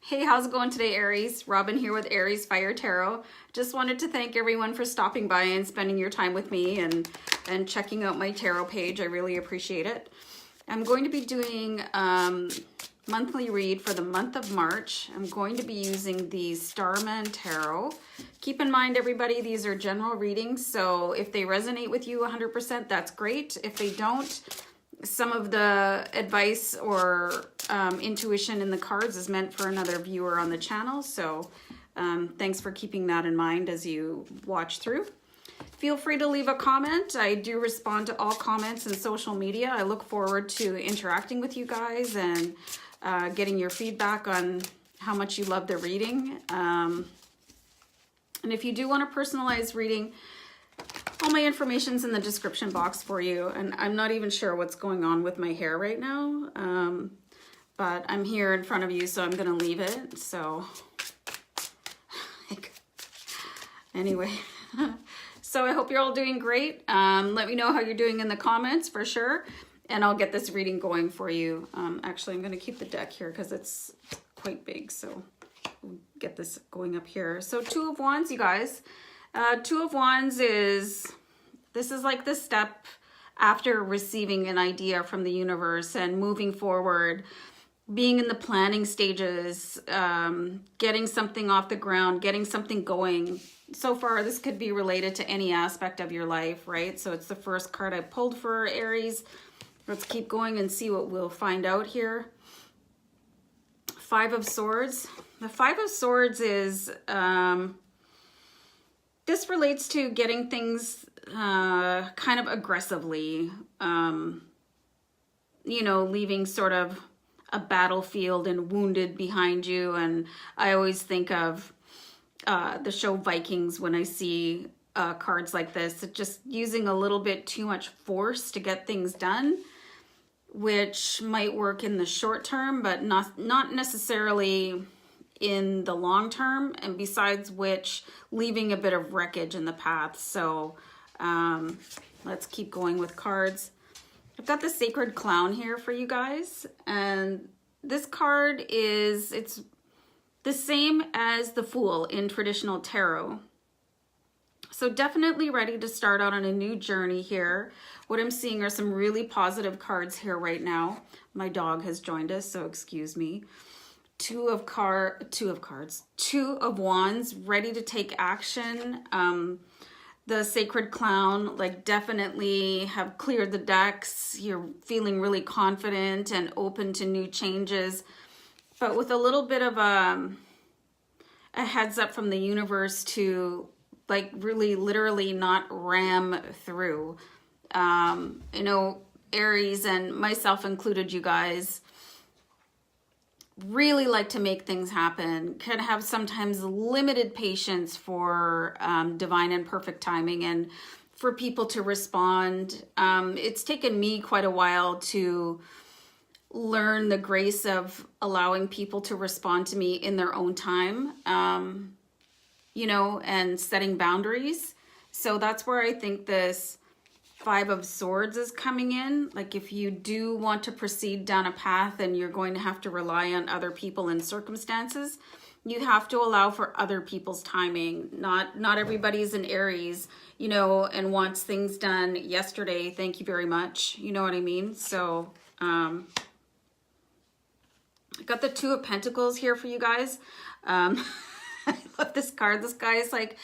Hey, how's it going today, Aries? Robin here with AriesFireTarot. Just wanted to thank everyone for stopping by and spending your time with me and checking out my tarot page. I really appreciate it. I'm going to be doing monthly read for the month of March. I'm going to be using the Starman Tarot. Keep in mind, everybody, these are general readings, so if they resonate with you 100%, that's great. If they don't, some of the advice or intuition in the cards is meant for another viewer on the channel, so thanks for keeping that in mind as you watch through. Feel free to leave a comment. I do respond to all comments in social media. I look forward to interacting with you guys and getting your feedback on how much you love the reading. And if you do want a personalized reading, all my information's in the description box for you. And I'm not even sure what's going on with my hair right now, but I'm here in front of you, so I'm gonna leave it. So anyway, so I hope you're all doing great. Let me know how you're doing in the comments for sure, and I'll get this reading going for you. Actually, I'm gonna keep the deck here because it's quite big, so we'll get this going up here. So Two of Wands, you guys. Two of Wands this is like the step after receiving an idea from the universe and moving forward, being in the planning stages, getting something off the ground, getting something going. So far, this could be related to any aspect of your life, right? So it's the first card I pulled for Aries. Let's keep going and see what we'll find out here. Five of Swords. The Five of Swords is... this relates to getting things kind of aggressively, you know, leaving sort of a battlefield and wounded behind you. And I always think of the show Vikings when I see cards like this, just using a little bit too much force to get things done, which might work in the short term, but not necessarily in the long term, and besides which, leaving a bit of wreckage in the path. So let's keep going with cards. I've got the Sacred Clown here for you guys, and this card it's the same as the Fool in traditional tarot. So definitely ready to start out on a new journey here. What I'm seeing are some really positive cards here right now. My dog has joined us, so excuse me. Two of Wands, ready to take action. The Sacred Clown, like, definitely have cleared the decks. You're feeling really confident and open to new changes, but with a little bit of a heads up from the universe to, like, really literally not ram through. You know, Aries, and myself included, you guys, really like to make things happen, can have sometimes limited patience for divine and perfect timing and for people to respond. It's taken me quite a while to learn the grace of allowing people to respond to me in their own time, you know, and setting boundaries. So that's where I think this Five of Swords is coming in. Like, if you do want to proceed down a path and you're going to have to rely on other people and circumstances, you have to allow for other people's timing. Not everybody's an Aries, you know, and wants things done yesterday. Thank you very much. You know what I mean? So I got the Two of Pentacles here for you guys. I love this card. This guy is like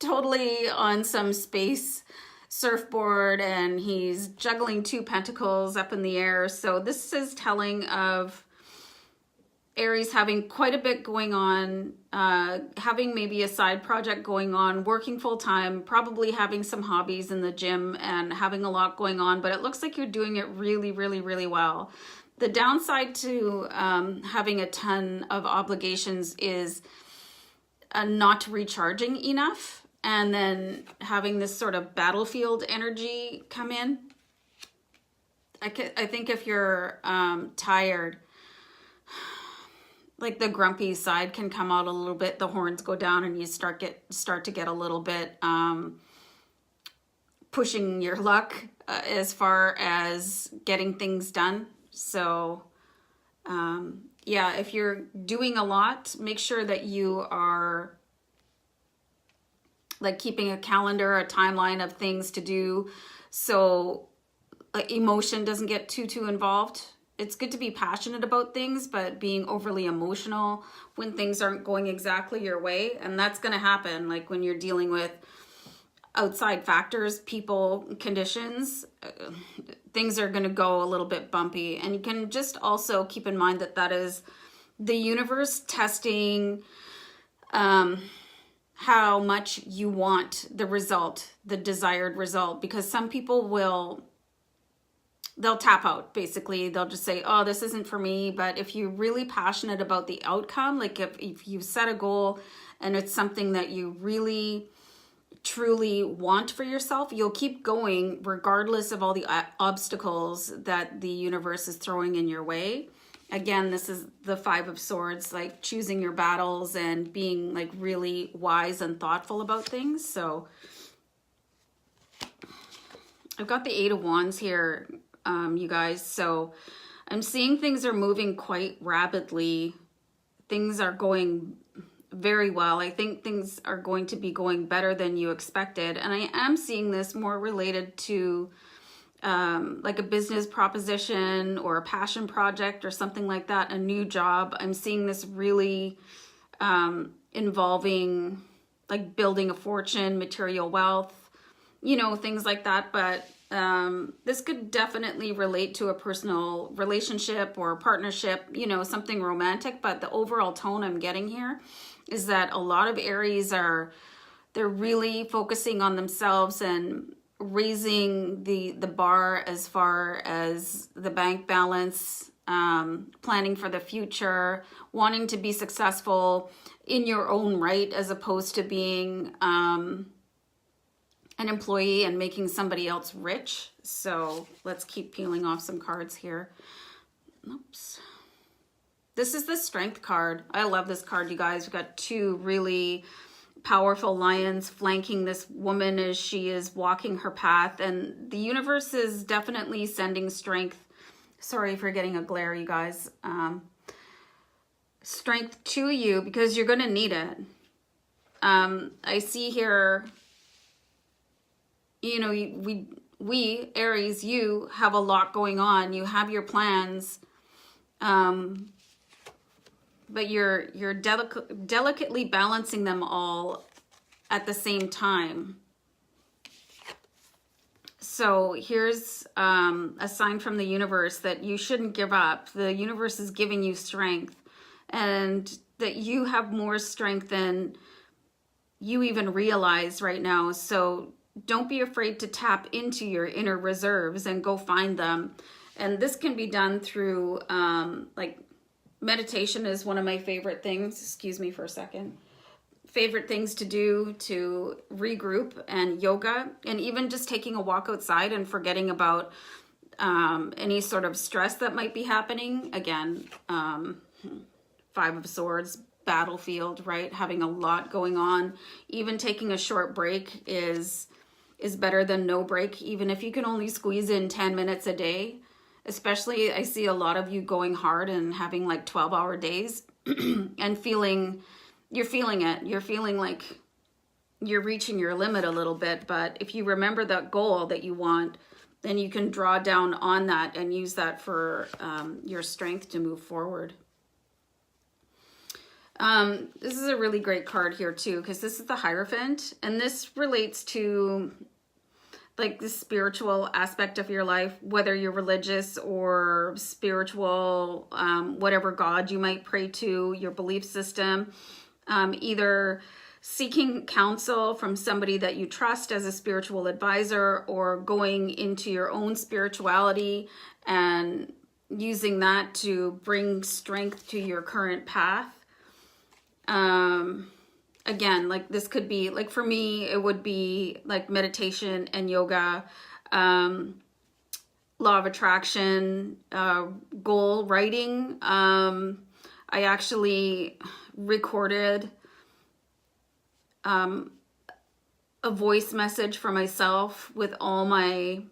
totally on some space surfboard, and he's juggling two pentacles up in the air. So this is telling of Aries having quite a bit going on, having maybe a side project going on, working full-time, probably having some hobbies in the gym and having a lot going on, but it looks like you're doing it really, really, really well. The downside to having a ton of obligations is not recharging enough, and then having this sort of battlefield energy come in. I think if you're tired, like, the grumpy side can come out a little bit, the horns go down, and you start to get a little bit pushing your luck as far as getting things done. So yeah, if you're doing a lot, make sure that you are like keeping a calendar, a timeline of things to do, so emotion doesn't get too involved. It's good to be passionate about things, but being overly emotional when things aren't going exactly your way, and that's going to happen like when you're dealing with outside factors, people, conditions, things are going to go a little bit bumpy. And you can just also keep in mind that that is the universe testing how much you want the result, the desired result, because some people they'll tap out. Basically, they'll just say, oh, this isn't for me. But if you're really passionate about the outcome, like if you set a goal and it's something that you really truly want for yourself, you'll keep going regardless of all the obstacles that the universe is throwing in your way. Again, this is the Five of Swords, like choosing your battles and being like really wise and thoughtful about things. So I've got the Eight of Wands here, you guys. So I'm seeing things are moving quite rapidly. Things are going very well. I think things are going to be going better than you expected. And I am seeing this more related to like a business proposition or a passion project or something like that, a new job. I'm seeing this really involving like building a fortune, material wealth, you know, things like that. But this could definitely relate to a personal relationship or a partnership, you know, something romantic. But the overall tone I'm getting here is that a lot of Aries they're really focusing on themselves and raising the bar as far as the bank balance, planning for the future, wanting to be successful in your own right, as opposed to being an employee and making somebody else rich. So let's keep peeling off some cards here. Oops. This is the Strength card. I love this card, you guys. We've got two really powerful lions flanking this woman as she is walking her path. And the universe is definitely sending strength. Sorry for getting a glare, you guys. Strength to you, because you're going to need it. I see here, you know, we Aries, you have a lot going on. You have your plans. But you're delicately balancing them all at the same time. So here's a sign from the universe that you shouldn't give up. The universe is giving you strength, and that you have more strength than you even realize right now. So don't be afraid to tap into your inner reserves and go find them. And this can be done through like meditation is one of my favorite things. Excuse me for a second. Favorite things to do to regroup, and yoga, and even just taking a walk outside and forgetting about any sort of stress that might be happening. Again, Five of Swords, battlefield, right? Having a lot going on. Even taking a short break is better than no break, even if you can only squeeze in 10 minutes a day. Especially, I see a lot of you going hard and having like 12-hour days and you're feeling it. You're feeling like you're reaching your limit a little bit. But if you remember that goal that you want, then you can draw down on that and use that for your strength to move forward. This is a really great card here too, because this is the Hierophant, and this relates to like the spiritual aspect of your life, whether you're religious or spiritual, whatever God you might pray to, your belief system, either seeking counsel from somebody that you trust as a spiritual advisor, or going into your own spirituality and using that to bring strength to your current path. Again, like this could be, like for me, it would be like meditation and yoga, law of attraction, goal writing. I actually recorded a voice message for myself with all my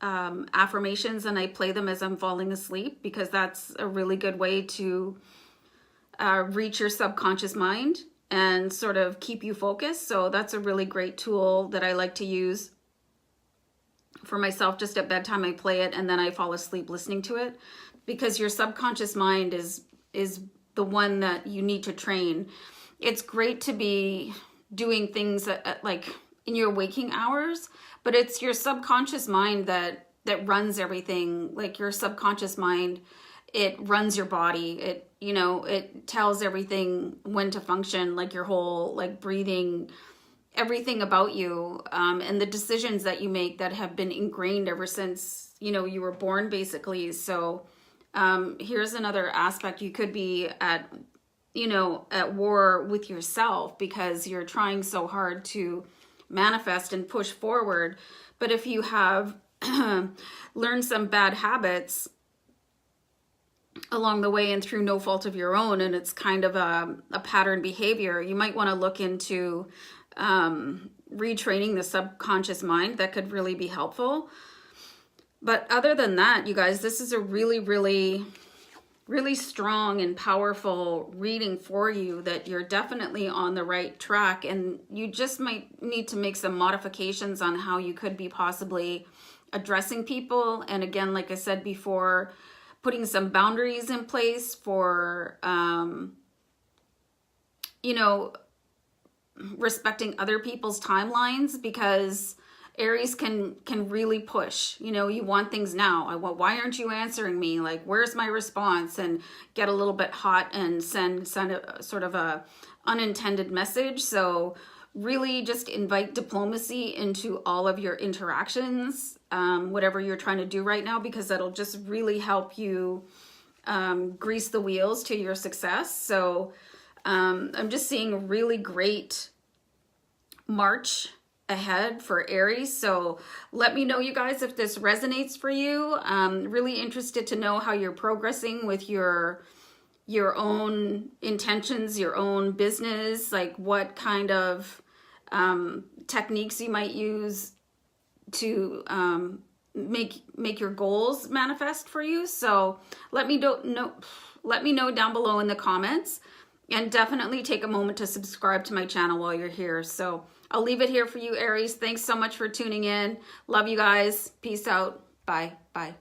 affirmations, and I play them as I'm falling asleep, because that's a really good way to reach your subconscious mind and sort of keep you focused. So that's a really great tool that I like to use for myself. Just at bedtime, I play it and then I fall asleep listening to it, because your subconscious mind is the one that you need to train. It's great to be doing things like in your waking hours, but it's your subconscious mind that runs everything. Like your subconscious mind, it runs your body. It, you know, it tells everything when to function, like your whole, like breathing, everything about you, and the decisions that you make that have been ingrained ever since, you know, you were born, basically. So here's another aspect. You could be at, you know, at war with yourself because you're trying so hard to manifest and push forward. But if you have learned some bad habits along the way and through no fault of your own, and it's kind of a pattern behavior, you might want to look into retraining the subconscious mind. That could really be helpful. But other than that, you guys, this is a really, really, really strong and powerful reading for you, that you're definitely on the right track, and you just might need to make some modifications on how you could be possibly addressing people. And again, like I said before, putting some boundaries in place for, you know, respecting other people's timelines, because Aries can really push. You know, you want things now. Why aren't you answering me? Like, where's my response? And get a little bit hot and send a sort of a unintended message. So really just invite diplomacy into all of your interactions, whatever you're trying to do right now, because that'll just really help you grease the wheels to your success. So I'm just seeing a really great March ahead for Aries. So let me know, you guys, if this resonates for you. Really interested to know how you're progressing with your own intentions, your own business, like what kind of techniques you might use to make your goals manifest for you. So let me know down below in the comments, and definitely take a moment to subscribe to my channel while you're here. So I'll leave it here for you, Aries. Thanks so much for tuning in. Love you guys. Peace out. Bye. Bye.